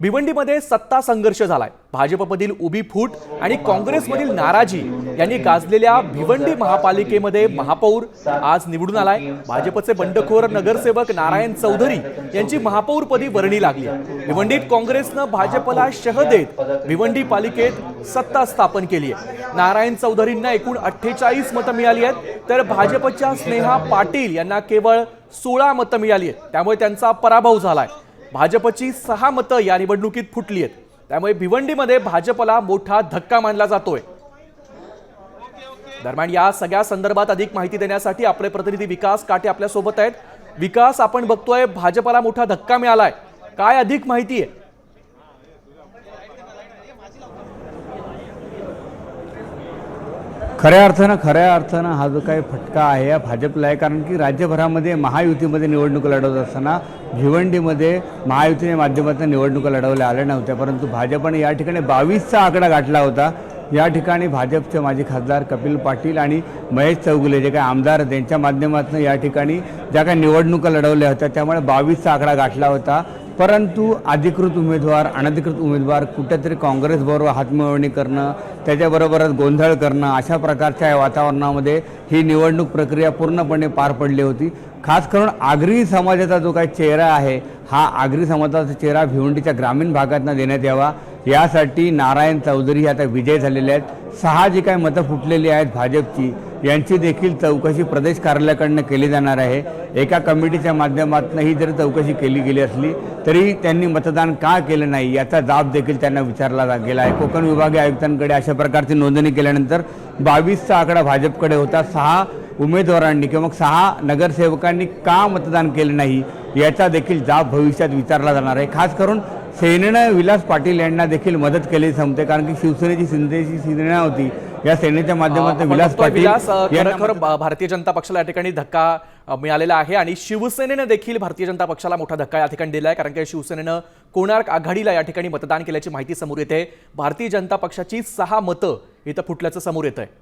भिवंडीमध्ये सत्ता संघर्ष झालाय। भाजपमधील उभी फूट आणि काँग्रेसमधील नाराजी यांनी गाजलेल्या भिवंडी महापालिकेमध्ये महापौर आज निवडून आलाय। भाजपचे बंडखोर नगरसेवक नारायण चौधरी यांची महापौरपदी वर्णी लागली आहे। भिवंडीत काँग्रेसनं भाजपला शह देत भिवंडी पालिकेत सत्ता स्थापन केली आहे। नारायण चौधरींना एकूण 48 मतं मिळाली आहेत, तर भाजपच्या स्नेहा पाटील यांना केवळ 16 मतं मिळाली आहेत, त्यामुळे त्यांचा पराभव झालाय। भाजपची 6 मतं या निवडणुकीत फुटली आहेत, त्यामुळे भिवंडीमध्ये भाजपला मोठा धक्का मानला जातोय। दरम्यान या सगळ्या संदर्भात अधिक माहिती देण्यासाठी आपले प्रतिनिधी विकास काटे आपल्या सोबत आहेत। विकास, आपण बघतोय भाजपला मोठा धक्का मिळालाय, काय अधिक माहिती आहे? खऱ्या अर्थानं हा जो काही फटका आहे या भाजपला आहे, कारण की राज्यभरामध्ये महायुतीमध्ये निवडणूक लढवत असताना भिवंडीमध्ये महायुतीच्या माध्यमातून निवडणुका लढवल्या आल्या नव्हत्या, परंतु भाजपने या ठिकाणी 22चा आकडा गाठला होता। या ठिकाणी भाजपचे माजी खासदार कपिल पाटील आणि महेश चौगुले जे काही आमदार त्यांच्या माध्यमातून या ठिकाणी ज्या काही निवडणुका लढवल्या होत्या त्यामुळे 22चा आकडा गाठला होता। परंतु अधिकृत उमेदवार अनधिकृत उमेदवार कुठेतरी काँग्रेसबरोबर हातमिळवणी करणं, त्याच्याबरोबरच गोंधळ करणं, अशा प्रकारच्या वातावरणामध्ये ही निवडणूक प्रक्रिया पूर्णपणे पार पडली होती। खास करून आगरी समाजाचा जो काही चेहरा आहे, हा आगरी समाजाचा चेहरा भिवंडीच्या ग्रामीण भागातून देण्यात यावा यासाठी नारायण चौधरी आता विजय झालेले आहेत। 6 जी काही मतं फुटलेली आहेत भाजपची, यांची देखील चौकशी प्रदेश कार्यालयाकडून केली जाणार आहे। एका कमिटीच्या माध्यमातून ही जरी चौकशी केली गेली असली तरी त्यांनी मतदान का केलं नाही याचा जाब देखील त्यांना विचारला गेला आहे। कोकण विभागीय आयुक्तांकडे अशा प्रकारची नोंदणी केल्यानंतर 22चा आकडा भाजपकडे होता। 6 उमेदवारांनी किंवा 6 नगरसेवकांनी का मतदान केले नाही याचा देखील जाब भविष्यात विचारला जाणार आहे। खास करून सेनेनं विलास पाटील यांना देखील मदत केली समजते, कारण की शिवसेनेची शिंदेची सेना होती, या सेनेच्या माध्यमातून विलास पाटील खरं भारतीय जनता पक्षाला या ठिकाणी धक्का मिळालेला आहे आणि शिवसेनेने देखील भारतीय जनता पक्षाला मोठा धक्का या ठिकाणी दिला आहे, कारण की शिवसेनेनं कोणार्क आघाडीला या ठिकाणी मतदान केल्याची माहिती समोर येते। भारतीय जनता पक्षाची 6 मतं इथं फुटल्याचं समोर येत आहे।